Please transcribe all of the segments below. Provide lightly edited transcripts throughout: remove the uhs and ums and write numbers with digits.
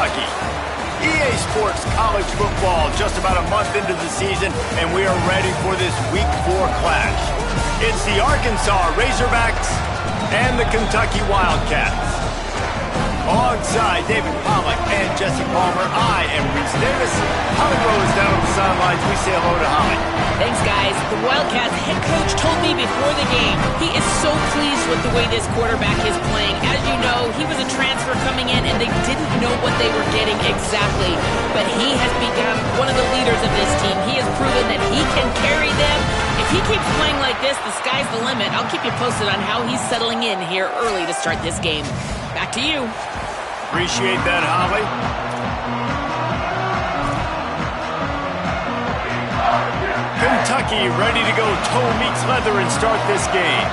Kentucky. EA Sports College Football just about a month into the season, and we are ready for this Week 4 clash. It's the Arkansas Razorbacks and the Kentucky Wildcats. Alongside David Pollack and Jesse Palmer, I am Reese Davis. Holly Rowe is down on the sidelines. We say hello to Holly. Thanks, guys. The Wildcats head coach told me before the game he is so pleased with the way this quarterback is playing. As you know, he was a transfer coming in, and they didn't know what they were getting exactly. But he has become one of the leaders of this team. He has proven that he can carry them. If he keeps playing like this, the sky's the limit. I'll keep you posted on how he's settling in here early to start this game. Back to you. Appreciate that, Holly. Kentucky ready to go toe meets leather and start this game.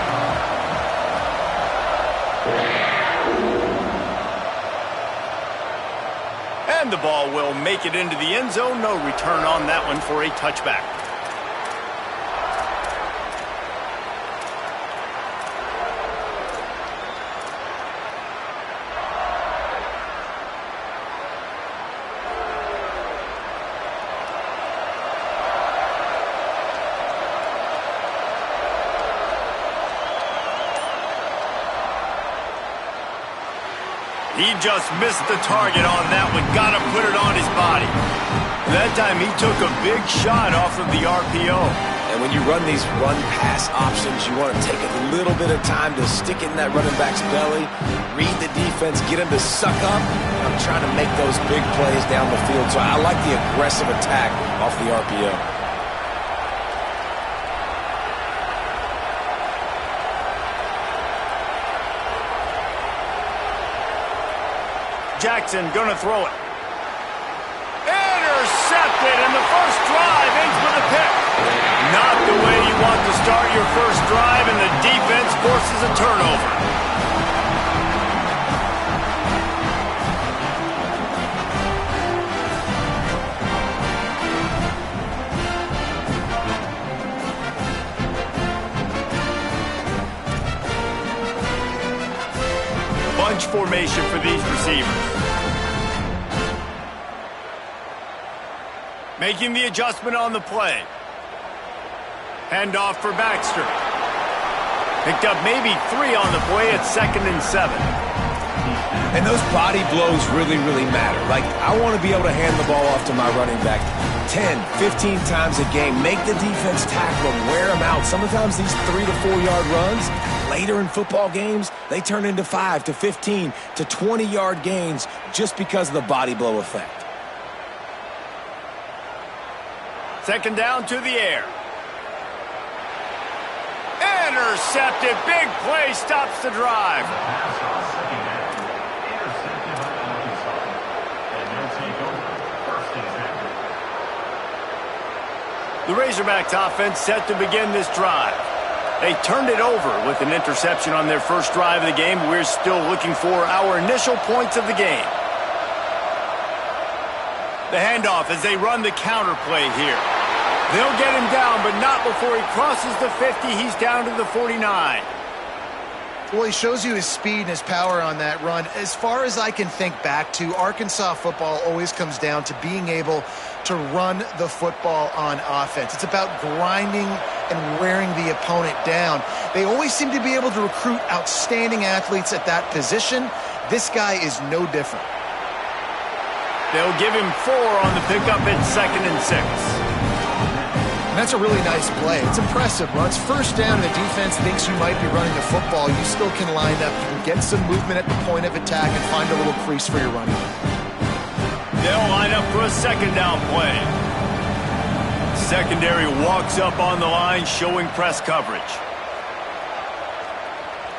And the ball will make it into the end zone. No return on that one for a touchback. He just missed the target on that one. Got to put it on his body. That time he took a big shot off of the RPO. And when you run these run-pass options, you want to take a little bit of time to stick it in that running back's belly, read the defense, get him to suck up. I'm trying to make those big plays down the field. So I like the aggressive attack off the RPO. Jackson gonna throw it. Intercepted, and the first drive ends with a pick. Not the way you want to start your first drive, and the defense forces a turnover. Bunch formation for these receivers. Making the adjustment on the play. Handoff for Baxter. Picked up maybe 3 on the play at 2nd and 7. And those body blows really, really matter. Like, I want to be able to hand the ball off to my running back 10, 15 times a game. Make the defense tackle them, wear them out. Sometimes these 3 to 4 yard runs, later in football games, they turn into 5 to 15 to 20 yard gains just because of the body blow effect. Second down to the air. Intercepted. Big play stops the drive. The Razorbacks offense set to begin this drive. They turned it over with an interception on their first drive of the game. We're still looking for our initial points of the game. The handoff as they run the counter play here. They'll get him down, but not before he crosses the 50. He's down to the 49. Well, he shows you his speed and his power on that run. As far as I can think back to, Arkansas football always comes down to being able to run the football on offense. It's about grinding and wearing the opponent down. They always seem to be able to recruit outstanding athletes at that position. This guy is no different. They'll give him 4 on the pickup at 2nd and 6. And that's a really nice play. It's impressive. Well, it's first down and the defense thinks you might be running the football. You still can line up. You can get some movement at the point of attack and find a little crease for your running. They'll line up for a second down play. Secondary walks up on the line, showing press coverage.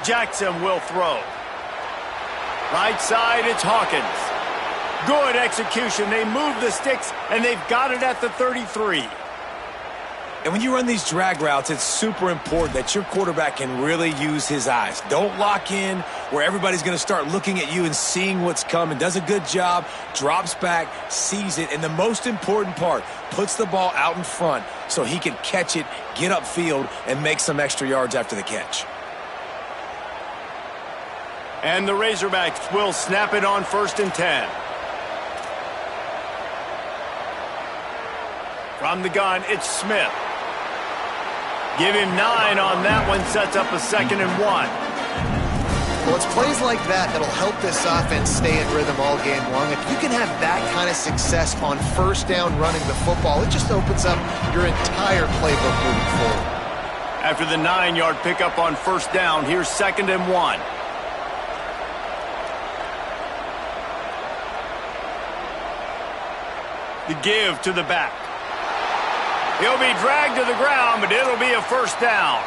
Jackson will throw. Right side, it's Hawkins. Good execution. They move the sticks, and they've got it at the 33. And when you run these drag routes, it's super important that your quarterback can really use his eyes. Don't lock in where everybody's going to start looking at you and seeing what's coming. Does a good job, drops back, sees it, and the most important part, puts the ball out in front so he can catch it, get upfield, and make some extra yards after the catch. And the Razorbacks will snap it on 1st and 10. From the gun, it's Smith. Give him 9 on that one, sets up a 2nd and 1. Well, it's plays like that that'll help this offense stay in rhythm all game long. If you can have that kind of success on first down running the football, it just opens up your entire playbook moving forward. After the 9-yard pickup on first down, here's 2nd and 1. The give to the back. He'll be dragged to the ground, but it'll be a first down.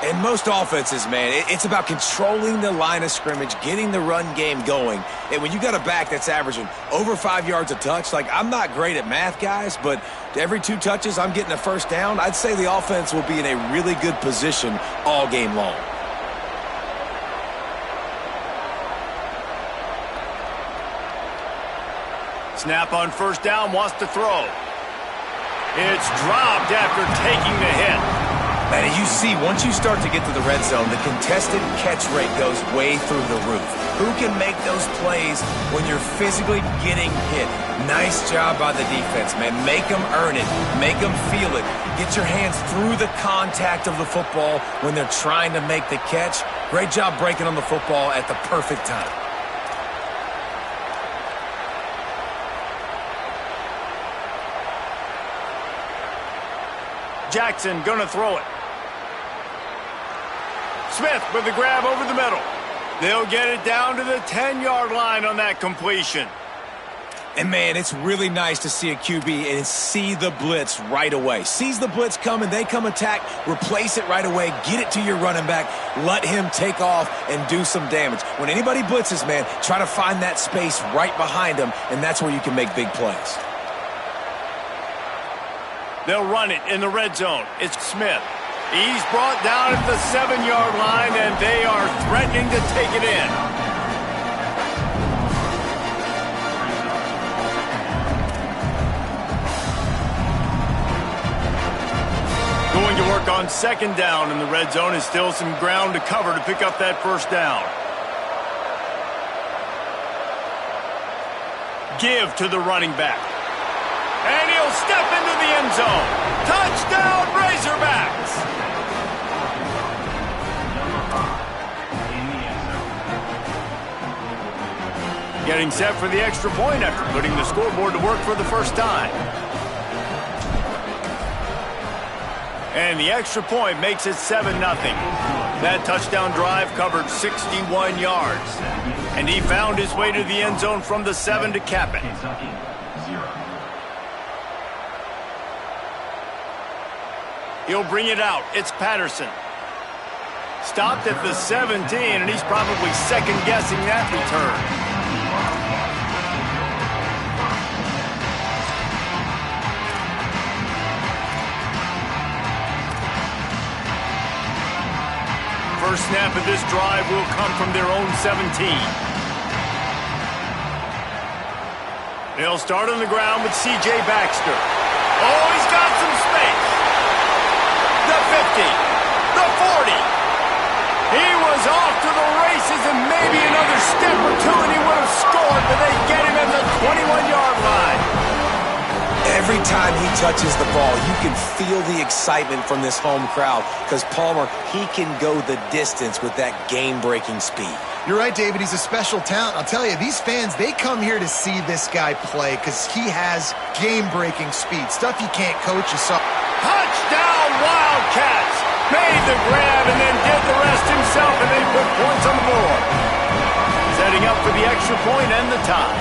In most offenses, man, it's about controlling the line of scrimmage, getting the run game going. And when you got a back that's averaging over 5 yards a touch, like, I'm not great at math, guys, but every 2 touches I'm getting a first down, I'd say the offense will be in a really good position all game long. Snap on first down, wants to throw. It's dropped after taking the hit. Man, you see, once you start to get to the red zone, the contested catch rate goes way through the roof. Who can make those plays when you're physically getting hit? Nice job by the defense, man. Make them earn it. Make them feel it. Get your hands through the contact of the football when they're trying to make the catch. Great job breaking on the football at the perfect time. Jackson gonna throw it. Smith with the grab over the middle. They'll get it down to the 10-yard line on that completion. And, man, it's really nice to see a QB and see the blitz right away. Sees the blitz coming, they come attack, replace it right away, get it to your running back, let him take off and do some damage. When anybody blitzes, man, try to find that space right behind them, and that's where you can make big plays. They'll run it in the red zone. It's Smith. He's brought down at the 7-yard line, and they are threatening to take it in. Going to work on 2nd down in the red zone is still some ground to cover to pick up that first down. Give to the running back. And he'll step into the end zone. Touchdown, Razorbacks! Getting set for the extra point after putting the scoreboard to work for the first time. And the extra point makes it 7-0. That touchdown drive covered 61 yards. And he found his way to the end zone from the 7 to cap it. He'll bring it out. It's Patterson. Stopped at the 17, and he's probably second-guessing that return. First snap of this drive will come from their own 17. They'll start on the ground with C.J. Baxter. Oh, he's got some space. The 50, the 40. He was off to the races and maybe another step or two and he would have scored, but they get him at the 21-yard line. Every time he touches the ball, you can feel the excitement from this home crowd because Palmer, he can go the distance with that game-breaking speed. You're right, David. He's a special talent. I'll tell you, these fans, they come here to see this guy play because he has game-breaking speed. Stuff you can't coach. You saw. Touchdown, Wildcats! Made the grab and then did the rest himself, and they put points on the board. Setting up for the extra point and the tie.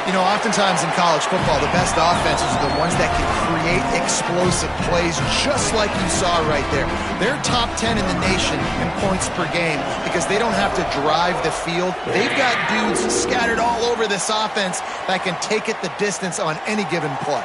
You know, oftentimes in college football, the best offenses are the ones that can create explosive plays just like you saw right there. They're top 10 in the nation in points per game because they don't have to drive the field. They've got dudes scattered all over this offense that can take it the distance on any given play.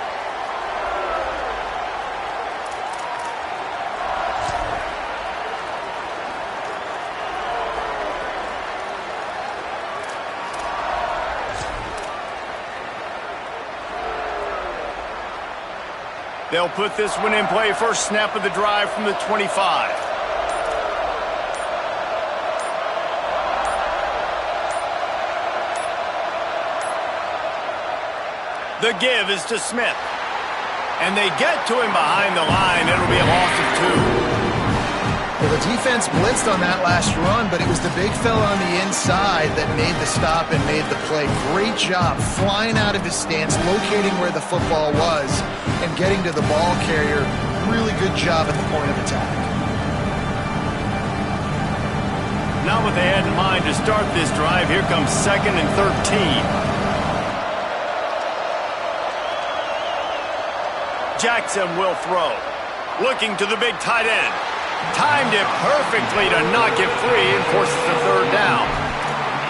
They'll put this one in play. First snap of the drive from the 25. The give is to Smith. And they get to him behind the line. It'll be a loss of 2. Well, the defense blitzed on that last run, but it was the big fella on the inside that made the stop and made the play. Great job flying out of his stance, locating where the football was, and getting to the ball carrier. Really good job at the point of attack. Not what they had in mind to start this drive. Here comes 2nd and 13. Jackson will throw. Looking to the big tight end. Timed it perfectly to knock it free and forces the 3rd down.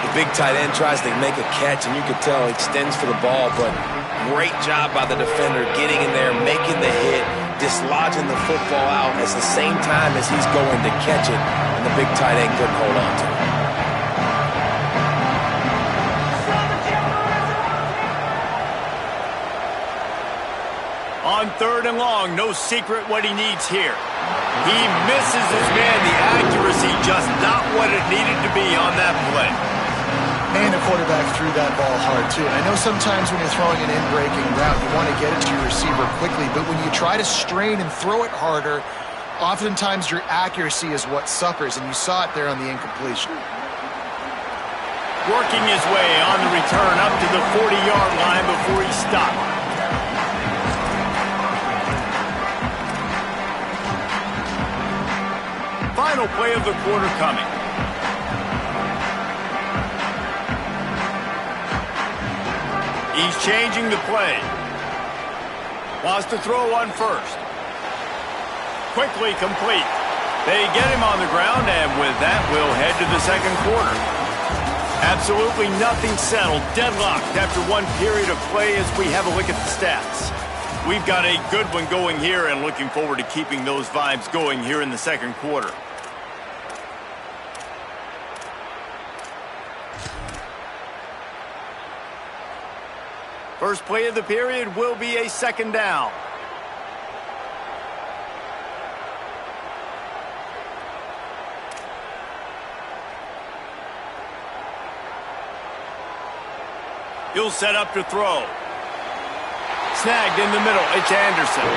The big tight end tries to make a catch, and you can tell he extends for the ball, but great job by the defender getting in there, making the hit, dislodging the football out at the same time as he's going to catch it, and the big tight end couldn't hold on to it. On 3rd and long, no secret what he needs here. He misses his man. The accuracy just not what it needed to be on that play. And the quarterback threw that ball hard, too. And I know sometimes when you're throwing an in-breaking route, you want to get it to your receiver quickly. But when you try to strain and throw it harder, oftentimes your accuracy is what suffers. And you saw it there on the incompletion. Working his way on the return up to the 40-yard line before he stopped. Final play of the quarter coming. He's changing the play. Wants to throw on first. Quickly complete. They get him on the ground, and with that, we'll head to the 2nd quarter. Absolutely nothing settled. Deadlocked after one period of play as we have a look at the stats. We've got a good one going here, and looking forward to keeping those vibes going here in the 2nd quarter. First play of the period will be a 2nd down. He'll set up to throw. Snagged in the middle. It's Anderson.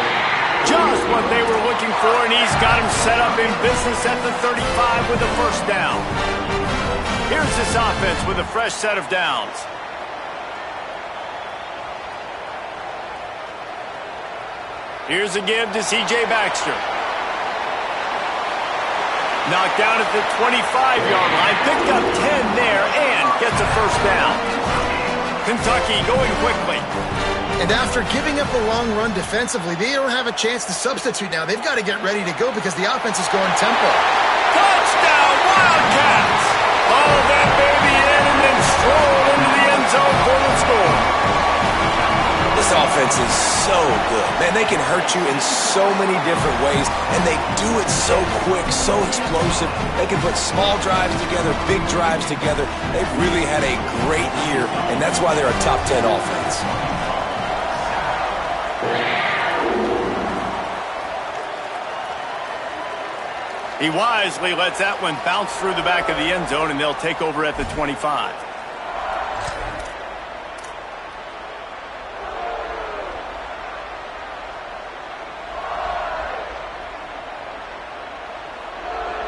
Just what they were looking for, and he's got him set up in business at the 35 with a 1st down. Here's this offense with a fresh set of downs. Here's a give to C.J. Baxter. Knocked down at the 25-yard line. Picked up 10 there and gets a 1st down. Kentucky going quickly. And after giving up a long run defensively, they don't have a chance to substitute now. They've got to get ready to go because the offense is going tempo. Touchdown, Wildcats! All that baby in and then stroll into the end zone for the score. This offense is so good. Man, they can hurt you in so many different ways, and they do it so quick, so explosive. They can put small drives together, big drives together. They've really had a great year, and that's why they're a top 10 offense. He wisely lets that one bounce through the back of the end zone, and they'll take over at the 25.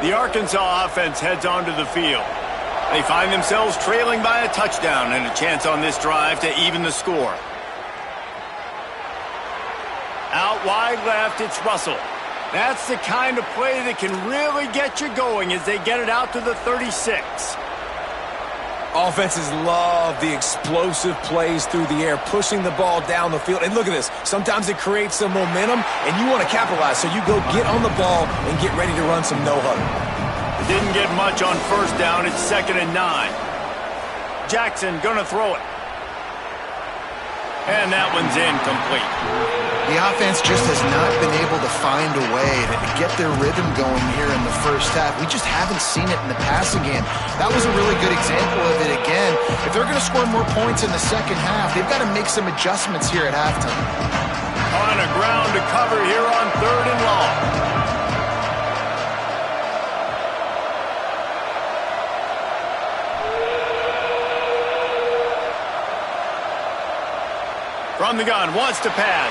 The Arkansas offense heads onto the field. They find themselves trailing by a touchdown and a chance on this drive to even the score. Out wide left, it's Russell. That's the kind of play that can really get you going as they get it out to the 36. Offenses love the explosive plays through the air, pushing the ball down the field. And look at this. Sometimes it creates some momentum, and you want to capitalize. So you go get on the ball and get ready to run some no-huddle. Didn't get much on 1st down. It's 2nd and 9. Jackson going to throw it. And that one's incomplete. The offense just has not been able to find a way to get their rhythm going here in the 1st half. We just haven't seen it in the passing game. That was a really good example of it again. If they're going to score more points in the 2nd half, they've got to make some adjustments here at halftime. On a ground to cover here on 3rd and long. From the gun, wants to pass.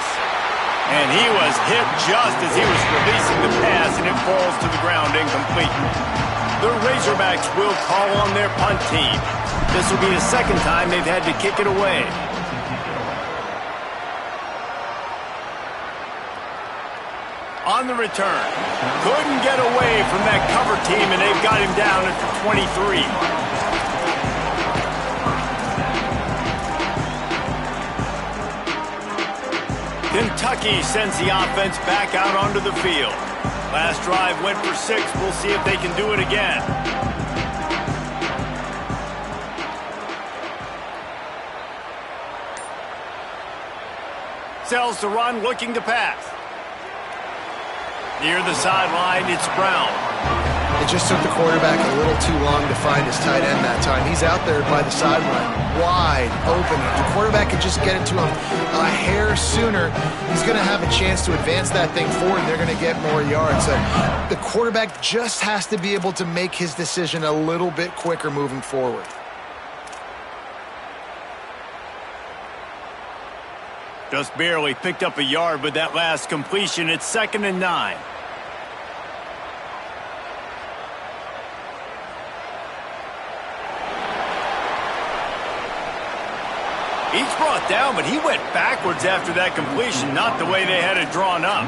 And he was hit just as he was releasing the pass, and it falls to the ground incomplete. The Razorbacks will call on their punt team. This will be the second time they've had to kick it away. On the return, couldn't get away from that cover team, and they've got him down at the 23. Kentucky sends the offense back out onto the field. Last drive went for 6. We'll see if they can do it again. Sells to run, looking to pass. Near the sideline, it's Brown. It just took the quarterback a little too long to find his tight end that time. He's out there by the sideline, wide open. If the quarterback could just get it to him a hair sooner, he's going to have a chance to advance that thing forward, and they're going to get more yards. So the quarterback just has to be able to make his decision a little bit quicker moving forward. Just barely picked up a yard with that last completion. It's 2nd and 9. Each brought down, but he went backwards after that completion, not the way they had it drawn up.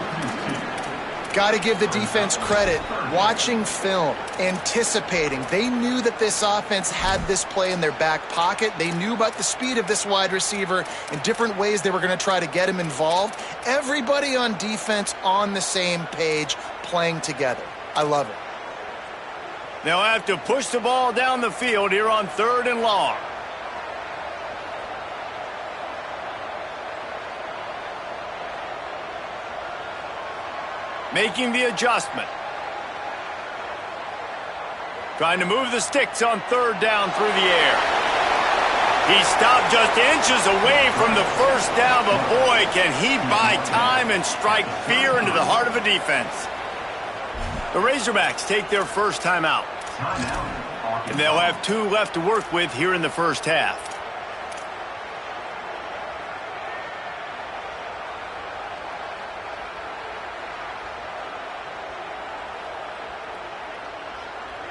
Got to give the defense credit. Watching film, anticipating. They knew that this offense had this play in their back pocket. They knew about the speed of this wide receiver and different ways they were going to try to get him involved. Everybody on defense on the same page, playing together. I love it. They'll have to push the ball down the field here on 3rd and long. Making the adjustment. Trying to move the sticks on 3rd down through the air. He stopped just inches away from the first down, but boy, can he buy time and strike fear into the heart of a defense. The Razorbacks take their first time out. And they'll have 2 left to work with here in the first half.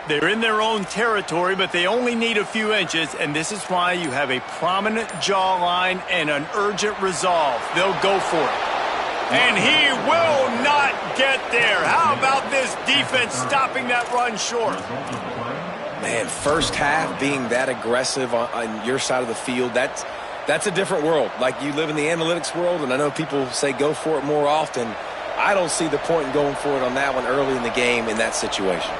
They're in their own territory, but they only need a few inches, and this is why you have a prominent jawline and an urgent resolve. They'll go for it. And he will not get there. How about this defense stopping that run short? Man, first half being that aggressive on your side of the field, that's a different world. Like, you live in the analytics world, and I know people say go for it more often. I don't see the point in going for it on that one early in the game in that situation.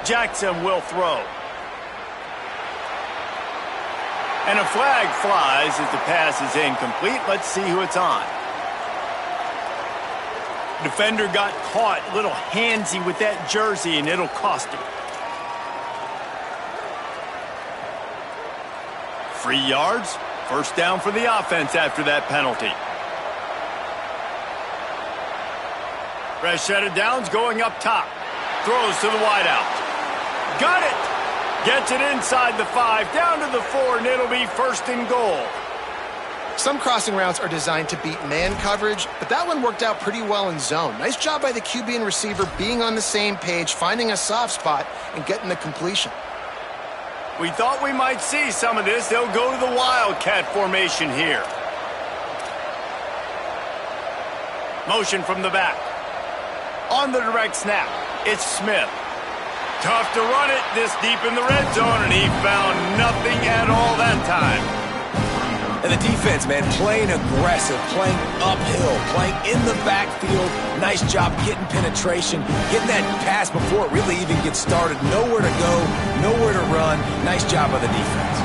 Jackson will throw. And a flag flies as the pass is incomplete. Let's see who it's on. Defender got caught a little handsy with that jersey, and it'll cost him. 3 yards. First down for the offense after that penalty. Fresh set of downs going up top. Throws to the wideout. Got it! Gets it inside the 5, down to the 4, and it'll be 1st and goal. Some crossing routes are designed to beat man coverage, but that one worked out pretty well in zone. Nice job by the QB and receiver being on the same page, finding a soft spot, and getting the completion. We thought we might see some of this. They'll go to the Wildcat formation here. Motion from the back. On the direct snap, it's Smith. Tough to run it this deep in the red zone, and he found nothing at all that time. And the defense, man, playing aggressive, playing uphill, playing in the backfield. Nice job getting penetration, getting that pass before it really even gets started. Nowhere to go, nowhere to run. Nice job by the defense.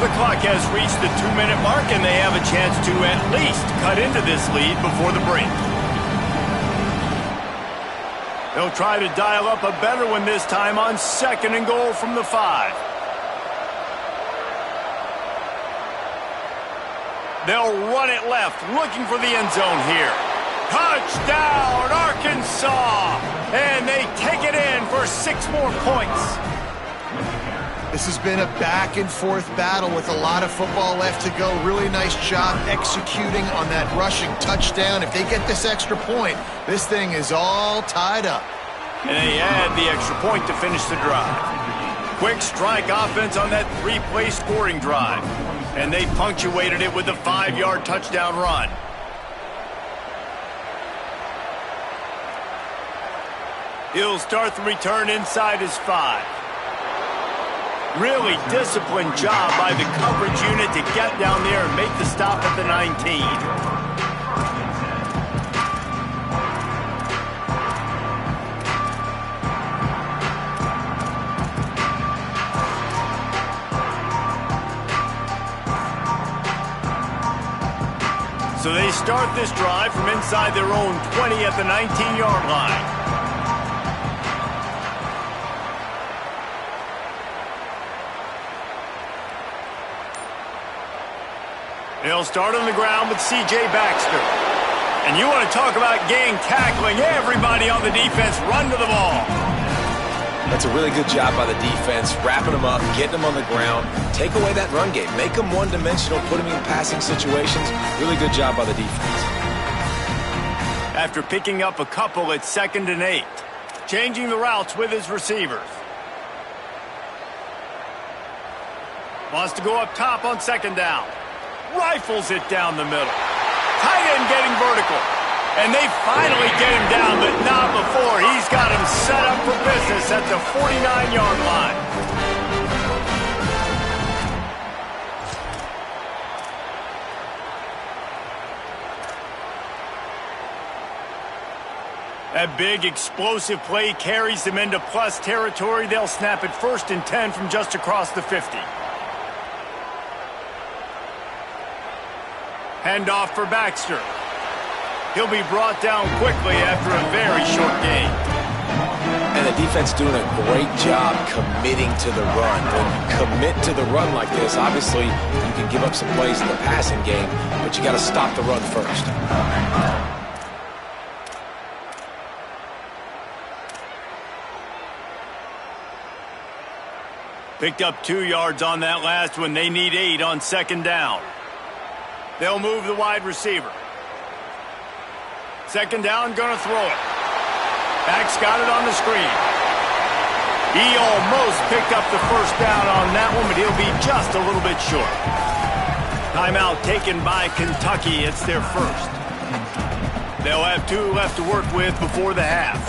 The clock has reached the 2-minute mark, and they have a chance to at least cut into this lead before the break. They'll try to dial up a better one this time on 2nd and goal from the 5. They'll run it left, looking for the end zone here. Touchdown, Arkansas! And they take it in for 6 more points. This has been a back-and-forth battle with a lot of football left to go. Really nice job executing on that rushing touchdown. If they get this extra point, this thing is all tied up. And they add the extra point to finish the drive. Quick strike offense on that 3-play scoring drive. And they punctuated it with a 5-yard touchdown run. He'll start the return inside his 5. Really disciplined job by the coverage unit to get down there and make the stop at the 19. So they start this drive from inside their own 20 at the 19-yard line. They'll start on the ground with C.J. Baxter. And you want to talk about gang tackling. Everybody on the defense run to the ball. That's a really good job by the defense, wrapping them up, getting them on the ground. Take away that run game. Make them one-dimensional, put them in passing situations. Really good job by the defense. After picking up a couple, it's 2nd and 8. Changing the routes with his receivers. Wants to go up top on 2nd down. Rifles it down the middle. Tight end getting vertical. And they finally get him down, but not before. He's got him set up for business at the 49-yard line. That big explosive play carries them into plus territory. They'll snap it 1st and 10 from just across the 50. Handoff for Baxter. He'll be brought down quickly after a very short gain. And the defense doing a great job committing to the run. When you commit to the run like this, obviously you can give up some plays in the passing game, but you got to stop the run first. Picked up 2 yards on that last one. They need 8 on 2nd down. They'll move the wide receiver. 2nd down, gonna throw it. Back's got it on the screen. He almost picked up the 1st down on that one, but he'll be just a little bit short. Timeout taken by Kentucky. It's their 1st. They'll have 2 left to work with before the half.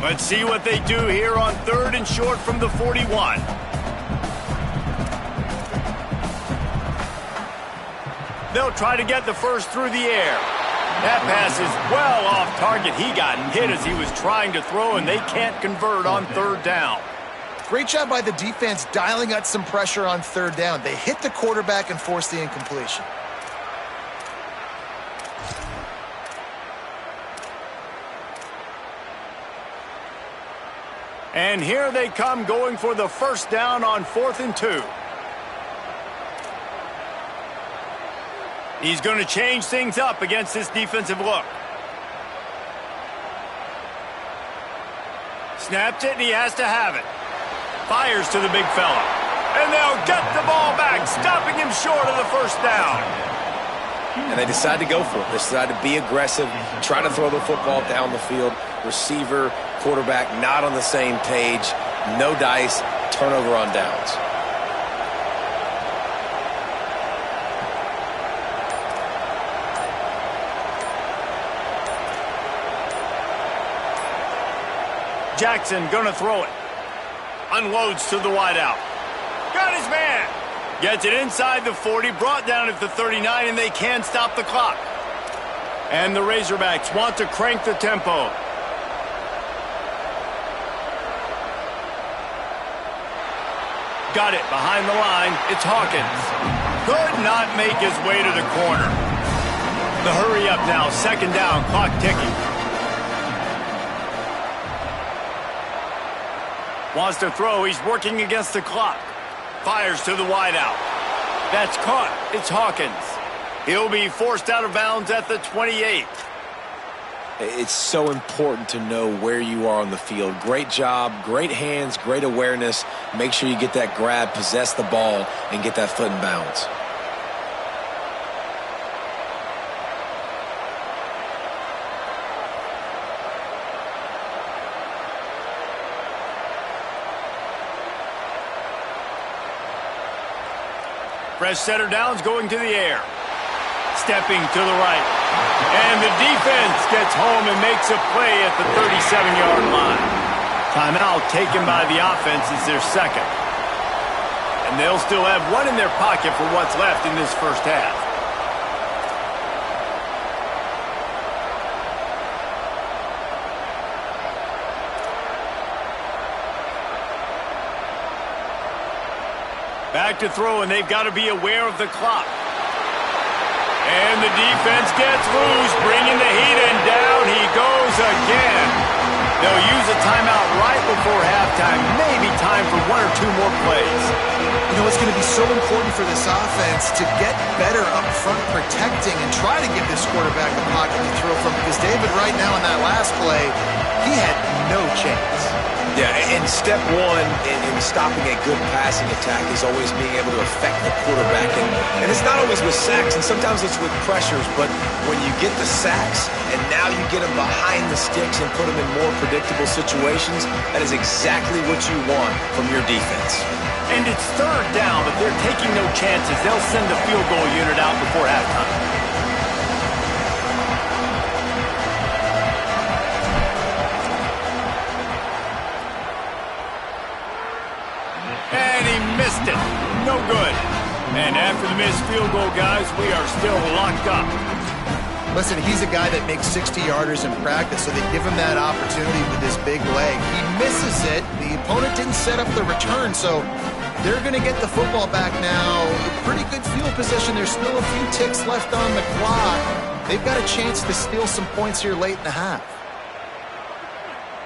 Let's see what they do here on 3rd and short from the 41. They'll try to get the 1st through the air. That pass is well off target. He got hit as he was trying to throw, and they can't convert on 3rd down. Great job by the defense dialing up some pressure on 3rd down. They hit the quarterback and forced the incompletion. And here they come going for the 1st down on 4th and 2. He's going to change things up against this defensive look. Snaps it, and he has to have it. Fires to the big fella. And they'll get the ball back, stopping him short of the 1st down. And they decide to go for it. They decide to be aggressive, try to throw the football down the field. Receiver, quarterback not on the same page. No dice, turnover on downs. Jackson gonna throw it. Unloads to the wideout. Got his man. Gets it inside the 40, brought down at the 39, and they can't stop the clock. And the Razorbacks want to crank the tempo. Got it behind the line. It's Hawkins. Could not make his way to the corner. The hurry up now. 2nd down. Clock ticking. Wants to throw. He's working against the clock. Fires to the wideout. That's caught. It's Hawkins. He'll be forced out of bounds at the 28. It's so important to know where you are on the field. Great job, great hands, great awareness. Make sure you get that grab, possess the ball, and get that foot in bounds. Fresh setter downs going to the air. Stepping to the right. And the defense gets home and makes a play at the 37-yard line. Timeout taken by the offense is their second. And they'll still have one in their pocket for what's left in this first half. Back to throw, and they've got to be aware of the clock. And the defense gets loose, bringing the heat, and down he goes again. They'll use a timeout right before halftime. Maybe time for one or two more plays. You know, it's going to be so important for this offense to get better up front protecting and try to give this quarterback a pocket to throw from, because David, right now in that last play, he had no chance. Yeah, and step one in stopping a good passing attack is always being able to affect the quarterback. And it's not always with sacks, and sometimes it's with pressures, but when you get the sacks and now you get them behind the sticks and put them in more predictable situations, that is exactly what you want from your defense. And it's third down, but they're taking no chances. They'll send the field goal unit out before halftime. And he missed it. No good. And after the missed field goal, guys, we are still locked up. Listen, he's a guy that makes 60-yarders in practice, so they give him that opportunity with his big leg. He misses it. The opponent didn't set up the return, so they're going to get the football back now. Pretty good field position. There's still a few ticks left on the clock. They've got a chance to steal some points here late in the half.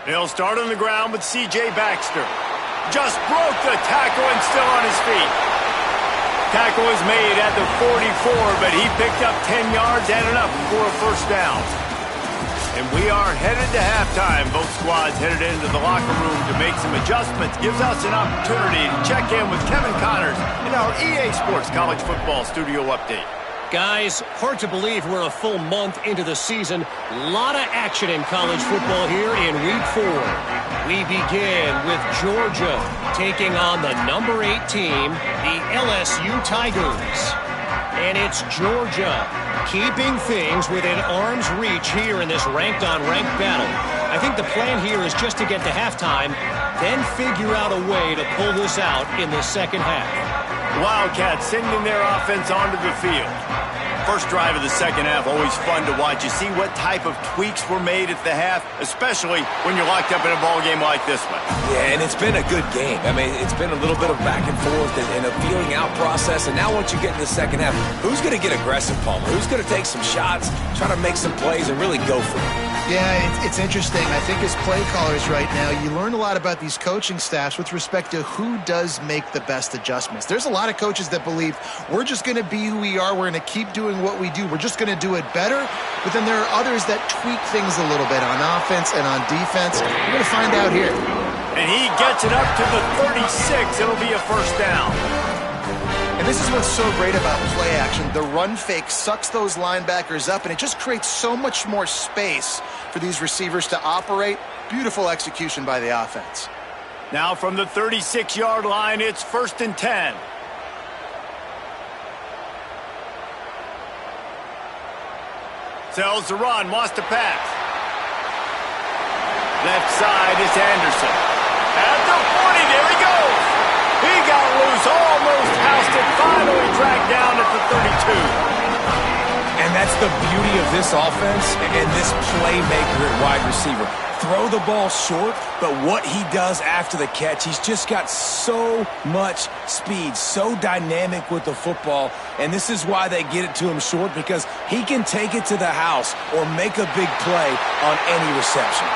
They'll start on the ground with C.J. Baxter. Just broke the tackle and still on his feet. Tackle was made at the 44, but he picked up 10 yards and enough for a first down. And we are headed to halftime. Both squads headed into the locker room to make some adjustments. Gives us an opportunity to check in with Kevin Connors in our EA Sports College Football Studio Update. Guys, hard to believe we're a full month into the season. A lot of action in college football here in Week 4. We begin with Georgia taking on the number 8 team, the LSU Tigers. And it's Georgia keeping things within arm's reach here in this ranked-on-ranked battle. I think the plan here is just to get to halftime, then figure out a way to pull this out in the second half. Wildcats sending their offense onto the field. First drive of the second half, always fun to watch. You see what type of tweaks were made at the half, especially when you're locked up in a ball game like this one. Yeah, and it's been a good game. I mean, it's been a little bit of back and forth and a feeling out process. And now once you get in the second half, who's going to get aggressive, Palmer? Who's going to take some shots, try to make some plays, and really go for it? Yeah, it's interesting. I think as play callers right now, you learn a lot about these coaching staffs with respect to who does make the best adjustments. There's a lot of coaches that believe we're just going to be who we are. We're going to keep doing what we do. We're just going to do it better. But then there are others that tweak things a little bit on offense and on defense. We're going to find out here. And he gets it up to the 36. It'll be a first down. And this is what's so great about play action. The run fake sucks those linebackers up, and it just creates so much more space for these receivers to operate. Beautiful execution by the offense. Now from the 36-yard line, it's 1st and 10. Sells the run, wants to pass. Left side is Anderson. At the 40, there he goes. He got loose, almost housed it, finally tracked down at the 32. And that's the beauty of this offense and this playmaker at wide receiver. Throw the ball short, but what he does after the catch, he's just got so much speed, so dynamic with the football, and this is why they get it to him short, because he can take it to the house or make a big play on any reception.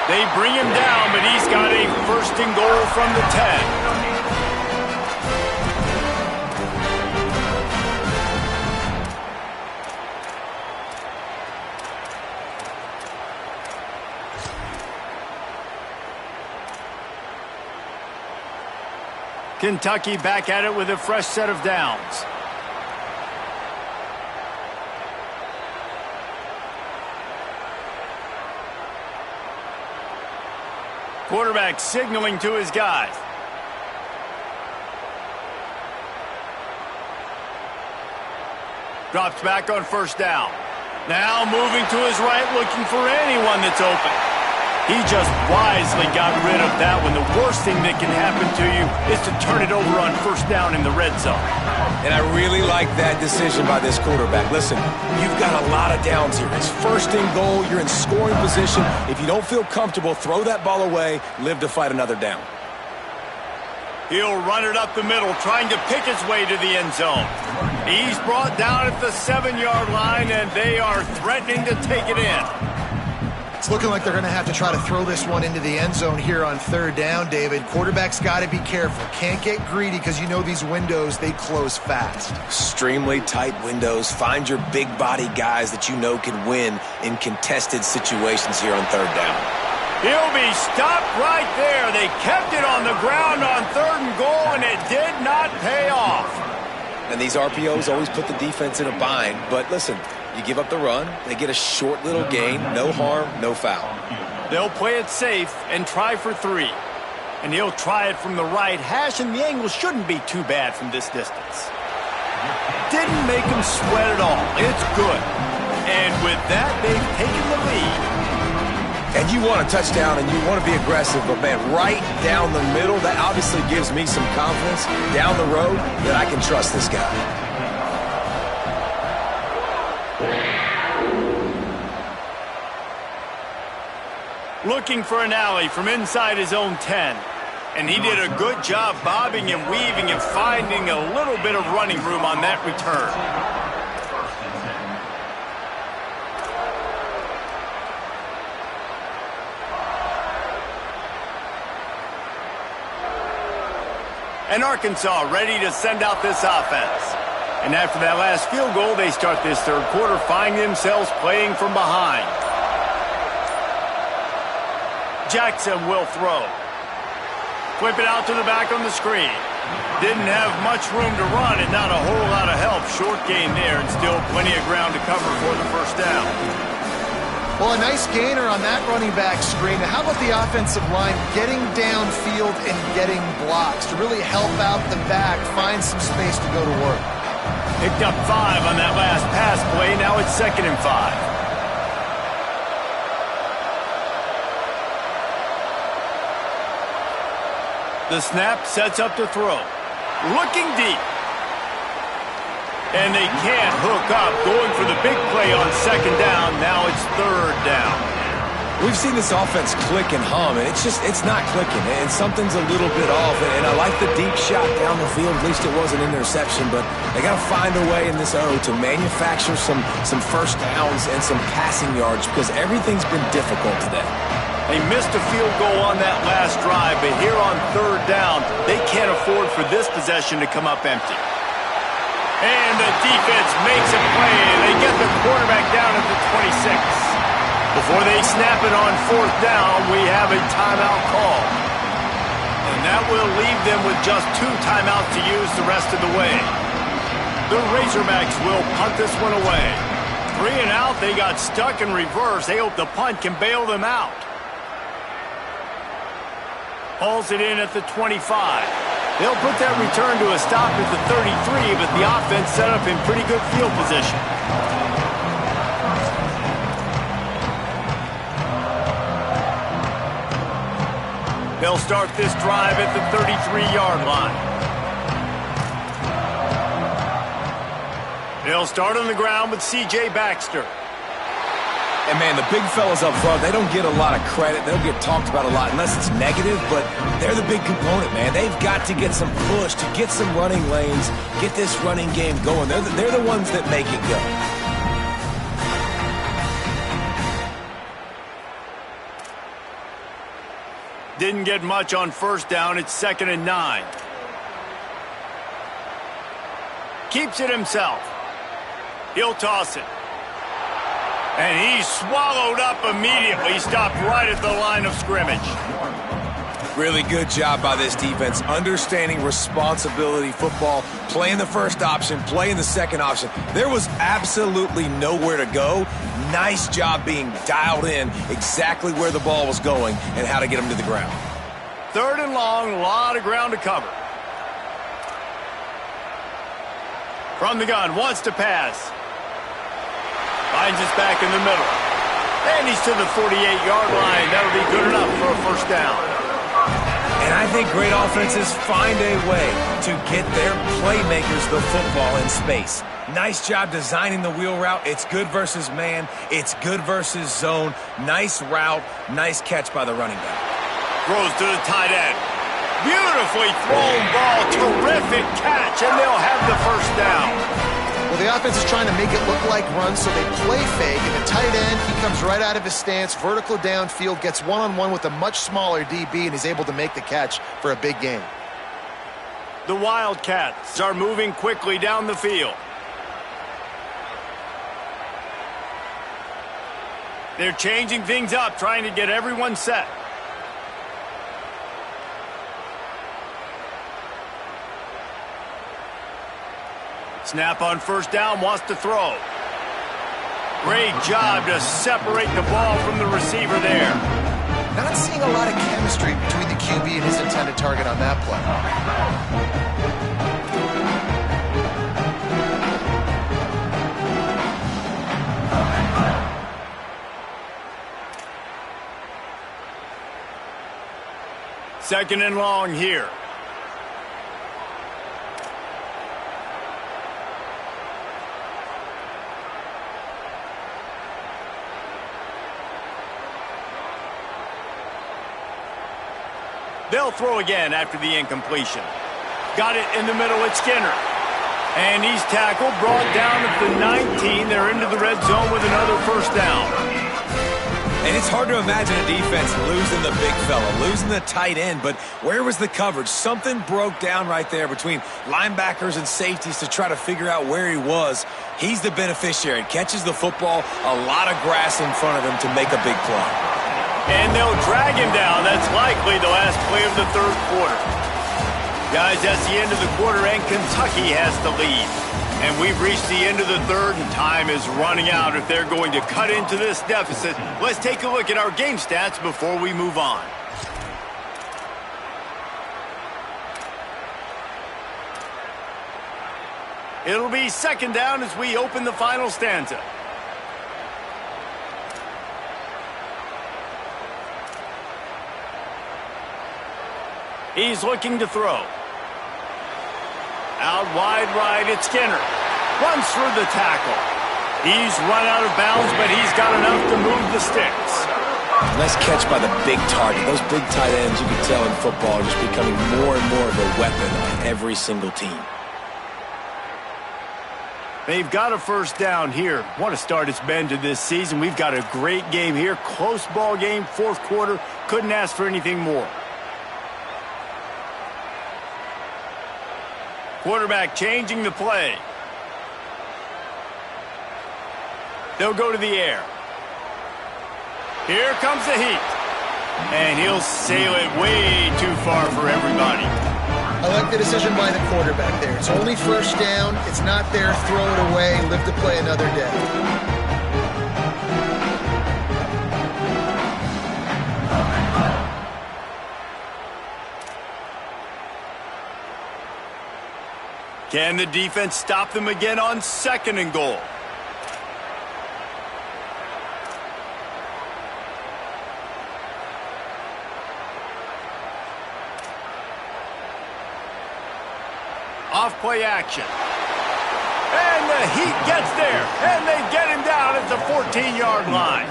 They bring him down, but he's got a first and goal from the 10. Kentucky back at it with a fresh set of downs. Quarterback signaling to his guys. Drops back on first down. Now moving to his right, looking for anyone that's open. He just wisely got rid of that one. The worst thing that can happen to you is to turn it over on first down in the red zone. And I really like that decision by this quarterback. Listen, you've got a lot of downs here. It's first and goal. You're in scoring position. If you don't feel comfortable, throw that ball away. Live to fight another down. He'll run it up the middle, trying to pick his way to the end zone. He's brought down at the 7-yard line, and they are threatening to take it in. It's looking like they're going to have to try to throw this one into the end zone here on third down, David. Quarterback's got to be careful. Can't get greedy because you know these windows, they close fast. Extremely tight windows. Find your big body guys that you know can win in contested situations here on third down. He'll be stopped right there. They kept it on the ground on third and goal, and it did not pay off. And these RPOs always put the defense in a bind. But listen, you give up the run, they get a short little gain, no harm, no foul. They'll play it safe and try for 3. And he'll try it from the right hash, and the angle shouldn't be too bad from this distance. Didn't make him sweat at all. It's good. And with that, they've taken the lead. And you want a touchdown and you want to be aggressive, but man, right down the middle, that obviously gives me some confidence down the road that I can trust this guy. Looking for an alley from inside his own 10. And he did a good job bobbing and weaving and finding a little bit of running room on that return. And Arkansas ready to send out this offense. And after that last field goal, they start this third quarter, finding themselves playing from behind. Jackson will throw. Flip it out to the back on the screen. Didn't have much room to run and not a whole lot of help. Short gain there and still plenty of ground to cover for the first down. Well, a nice gainer on that running back screen. How about the offensive line getting downfield and getting blocks to really help out the back, find some space to go to work? Picked up 5 on that last pass play. Now it's 2nd and 5. The snap sets up to throw. Looking deep. And they can't hook up. Going for the big play on 2nd down. Now it's 3rd down. We've seen this offense click and hum, and it's not clicking, and something's a little bit off. And I like the deep shot down the field. At least it was an interception, but they got to find a way in this O to manufacture some first downs and some passing yards because everything's been difficult today. They missed a field goal on that last drive, but here on 3rd down, they can't afford for this possession to come up empty. And the defense makes a play, and they get the quarterback down at the 26. Before they snap it on 4th down, we have a timeout call. And that will leave them with just 2 timeouts to use the rest of the way. The Razorbacks will punt this one away. 3 and out, they got stuck in reverse. They hope the punt can bail them out. Hauls it in at the 25. They'll put that return to a stop at the 33, but the offense set up in pretty good field position. They'll start this drive at the 33-yard line. They'll start on the ground with C.J. Baxter. And, man, the big fellas up front, they don't get a lot of credit. They don't get talked about a lot unless it's negative, but they're the big component, man. They've got to get some push, to get some running lanes, get this running game going. They're the ones that make it go. Didn't get much on first down. It's 2nd and 9. Keeps it himself. He'll toss it. And he's swallowed up immediately. He stopped right at the line of scrimmage. Really good job by this defense, understanding responsibility football, playing the first option, playing the second option. There was absolutely nowhere to go. Nice job being dialed in exactly where the ball was going and how to get him to the ground. 3rd and long, a lot of ground to cover. From the gun, wants to pass. Finds his back in the middle. And he's to the 48-yard line. That'll be good enough for a first down. And I think great offenses find a way to get their playmakers the football in space. Nice job designing the wheel route. It's good versus man. It's good versus zone. Nice route. Nice catch by the running back. Throws to the tight end. Beautifully thrown ball. Terrific catch, and they'll have the first down. Well, the offense is trying to make it look like runs, so they play fake, and the tight end, he comes right out of his stance, vertical downfield, gets one-on-one with a much smaller DB, and he's able to make the catch for a big gain. The Wildcats are moving quickly down the field. They're changing things up, trying to get everyone set. Snap on first down, wants to throw. Great job to separate the ball from the receiver there. Not seeing a lot of chemistry between the QB and his intended target on that play. Second and long here. They'll throw again after the incompletion. Got it in the middle at Skinner. And he's tackled, brought down at the 19. They're into the red zone with another first down. And it's hard to imagine a defense losing the big fella, losing the tight end, but where was the coverage? Something broke down right there between linebackers and safeties to try to figure out where he was. He's the beneficiary. Catches the football, a lot of grass in front of him to make a big play. And they'll drag him down. That's likely the last play of the third quarter. Guys, that's the end of the quarter, and Kentucky has the lead. And we've reached the end of the third, and time is running out if they're going to cut into this deficit. Let's take a look at our game stats before we move on. It'll be second down as we open the final stanza. He's looking to throw. Out wide right, it's Skinner. Runs through the tackle. He's run out of bounds, but he's got enough to move the sticks. Nice catch by the big target. Those big tight ends, you can tell in football, are just becoming more and more of a weapon on every single team. They've got a first down here. What a start it's been to this season. We've got a great game here. Close ball game, fourth quarter. Couldn't ask for anything more. Quarterback changing the play. They'll go to the air. Here comes the heat. And he'll sail it way too far for everybody. I like the decision by the quarterback there. It's only first down. It's not there. Throw it away. Live to play another day. Can the defense stop them again on second and goal? Off play action. And the Heat gets there. And they get him down at the 14-yard line.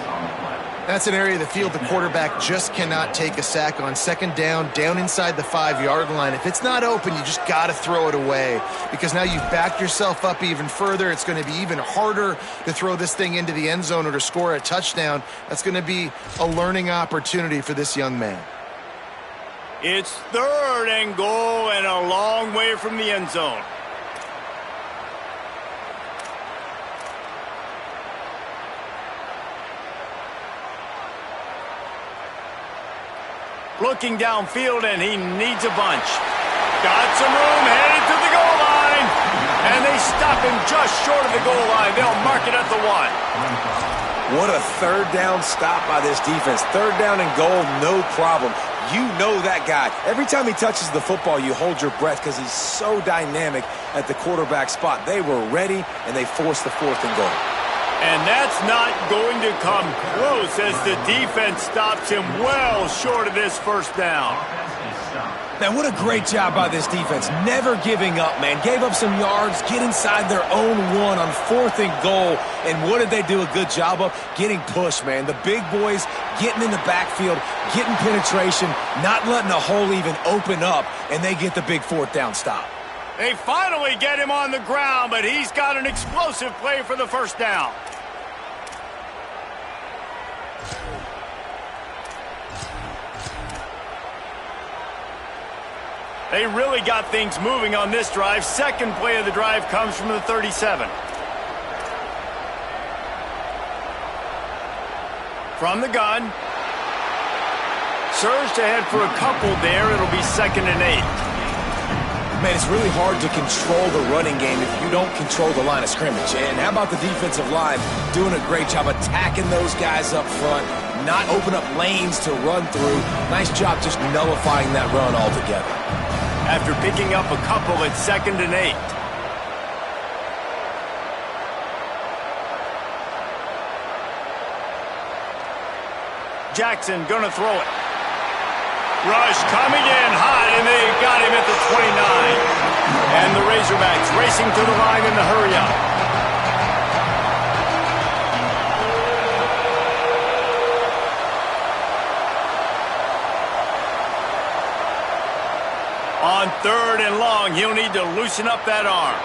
That's an area of the field the quarterback just cannot take a sack on. Second down, down inside the 5-yard line. If it's not open, you just got to throw it away because now you've backed yourself up even further. It's going to be even harder to throw this thing into the end zone or to score a touchdown. That's going to be a learning opportunity for this young man. It's 3rd and goal and a long way from the end zone. Looking downfield, and he needs a bunch. Got some room, headed to the goal line. And they stop him just short of the goal line. They'll mark it at the 1. What a 3rd down stop by this defense. 3rd down and goal, no problem. You know that guy. Every time he touches the football, you hold your breath because he's so dynamic at the quarterback spot. They were ready, and they forced the 4th and goal. And that's not going to come close as the defense stops him well short of this 1st down. Man, what a great job by this defense. Never giving up, man. Gave up some yards, get inside their own 1 on 4th and goal. And what did they do a good job of? Getting pushed, man. The big boys getting in the backfield, getting penetration, not letting a hole even open up, and they get the big 4th down stop. They finally get him on the ground, but he's got an explosive play for the 1st down. They really got things moving on this drive. 2nd play of the drive comes from the 37. From the gun. Surged ahead for a couple there. It'll be 2nd and 8. Man, it's really hard to control the running game if you don't control the line of scrimmage. And how about the defensive line doing a great job attacking those guys up front, not open up lanes to run through. Nice job just nullifying that run altogether. After picking up a couple at 2nd and 8. Jackson gonna throw it. Rush coming in hot, and they got him at the 29. And the Razorbacks racing to the line in the hurry-up. On 3rd and long, he'll need to loosen up that arm.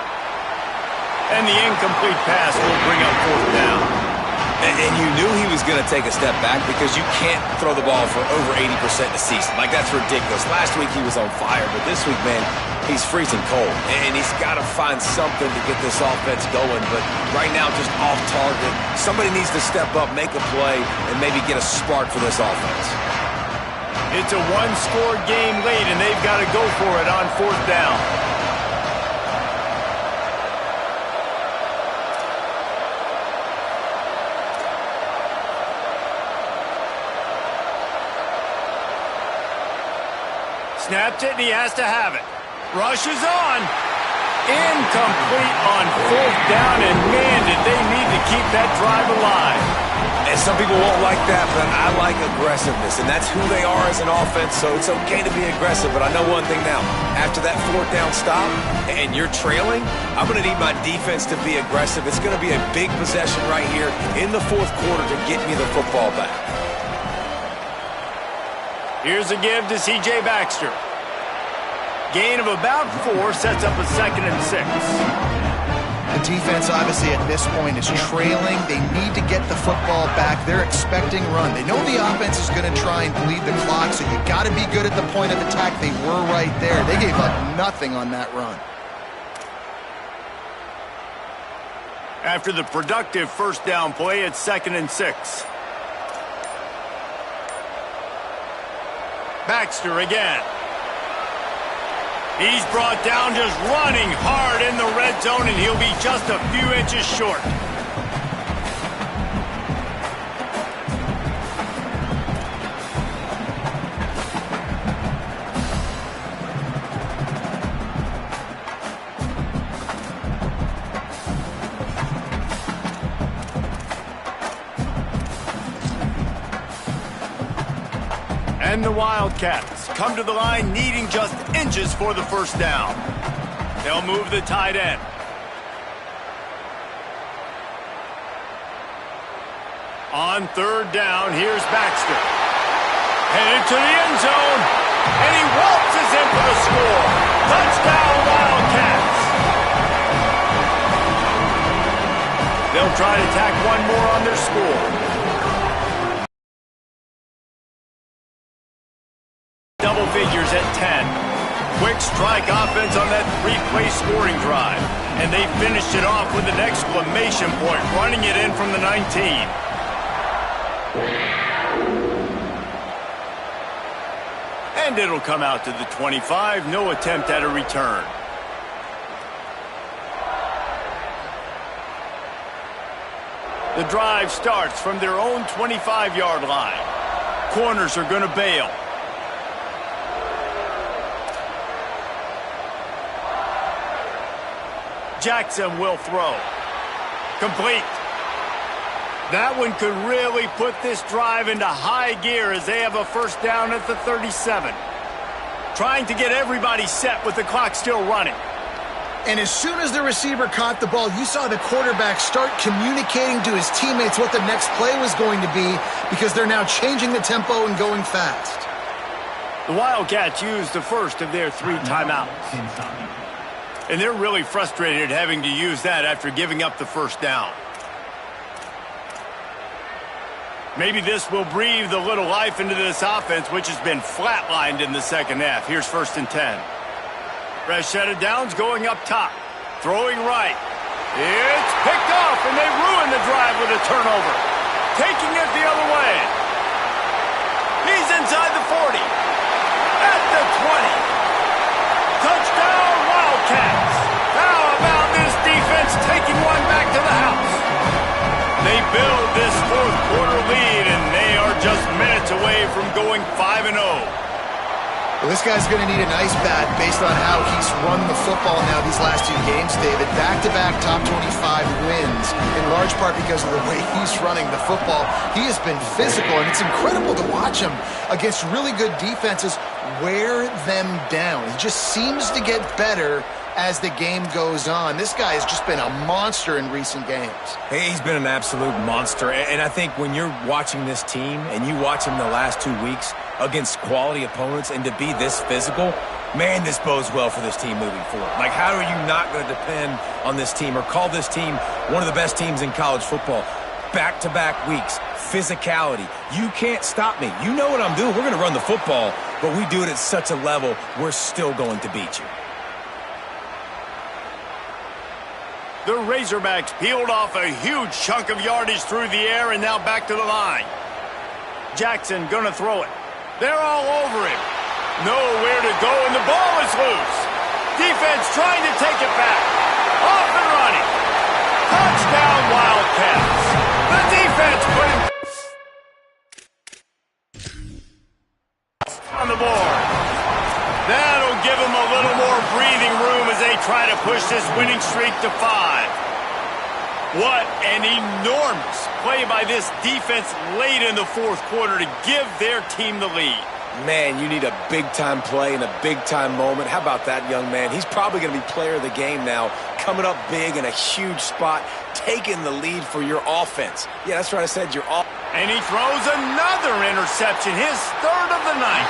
And the incomplete pass will bring up 4th down. And you knew he was going to take a step back because you can't throw the ball for over 80% a season. Like, that's ridiculous. Last week he was on fire, but this week, man, he's freezing cold. And he's got to find something to get this offense going. But right now, just off target. Somebody needs to step up, make a play, and maybe get a spark for this offense. It's a 1-score game late, and they've got to go for it on 4th down. Snapped it, and he has to have it. Rush is on. Incomplete on 4th down, and man, did they need to keep that drive alive. And some people won't like that, but I like aggressiveness, and that's who they are as an offense, so it's okay to be aggressive. But I know one thing now. After that 4th down stop, and you're trailing, I'm going to need my defense to be aggressive. It's going to be a big possession right here in the 4th quarter to get me the football back. Here's a give to C.J. Baxter. Gain of about 4 sets up a 2nd and 6. The defense, obviously, at this point is trailing. They need to get the football back. They're expecting run. They know the offense is going to try and bleed the clock, so you got to be good at the point of attack. They were right there. They gave up nothing on that run. After the productive 1st down play, it's 2nd and 6. Baxter again. He's brought down just running hard in the red zone, and he'll be just a few inches short. And the Wildcats come to the line needing just inches for the 1st down. They'll move the tight end. On 3rd down, here's Baxter. Headed to the end zone, and he waltzes in for the score. Touchdown, Wildcats. They'll try to tack one more on their score. Double figures strike offense on that three-play scoring drive. And they finished it off with an exclamation point, running it in from the 19. And it'll come out to the 25. No attempt at a return. The drive starts from their own 25-yard line. Corners are going to bail. Jackson will throw. Complete. That one could really put this drive into high gear as they have a first down at the 37. Trying to get everybody set with the clock still running. And as soon as the receiver caught the ball, you saw the quarterback start communicating to his teammates what the next play was going to be because they're now changing the tempo and going fast. The Wildcats used the first of their 3 timeouts. And they're really frustrated having to use that after giving up the first down. Maybe this will breathe a little life into this offense, which has been flatlined in the second half. Here's 1st and 10. Fresh set of downs going up top. Throwing right. It's picked off, and they ruin the drive with a turnover. Taking it the other way. He's inside the 40. At the 20. Touchdown, Wildcats. How about this defense taking one back to the house? They build this fourth quarter lead, and they are just minutes away from going 5-0. Well, this guy's going to need an ice bath based on how he's run the football now these last 2 games, David. Back-to-back top 25 wins, in large part because of the way he's running the football. He has been physical, and it's incredible to watch him against really good defenses wear them down. He just seems to get better as the game goes on. This guy has just been a monster in recent games. Hey, he's been an absolute monster. And I think when you're watching this team and you watch him the last 2 weeks against quality opponents and to be this physical, man, this bodes well for this team moving forward. Like, how are you not going to depend on this team or call this team one of the best teams in college football? Back-to-back weeks, physicality. You can't stop me. You know what I'm doing. We're going to run the football, but we do it at such a level, we're still going to beat you. The Razorbacks peeled off a huge chunk of yardage through the air and now back to the line. Jackson gonna throw it. They're all over him. Nowhere to go, and the ball is loose. Defense trying to take it back. Off and running. Touchdown, Wildcats. The defense put him on the board. That'll give them a little more breathing room as they try to push this winning streak to 5. What an enormous play by this defense late in the fourth quarter to give their team the lead. Man, you need a big-time play in a big-time moment. How about that, young man? He's probably going to be player of the game now, coming up big in a huge spot, taking the lead for your offense. Yeah, that's right, I said your offense. And he throws another interception, his 3rd of the night.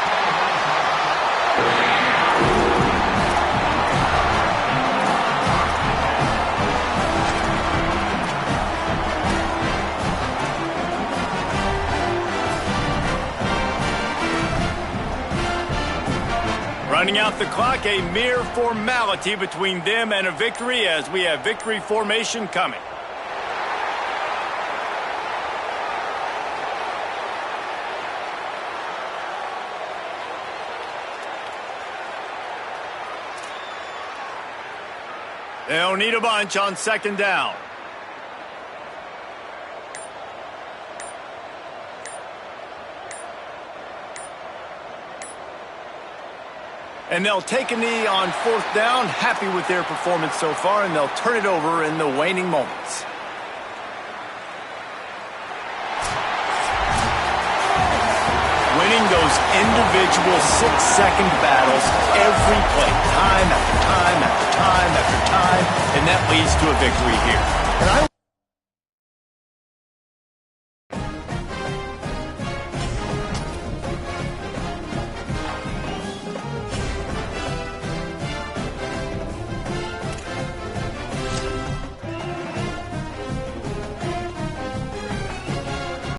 Running out the clock, a mere formality between them and a victory as we have victory formation coming. They'll need a bunch on 2nd down. And they'll take a knee on 4th down, happy with their performance so far, and they'll turn it over in the waning moments. Winning those individual 6-second battles every play, time after time after time after time, and that leads to a victory here. And I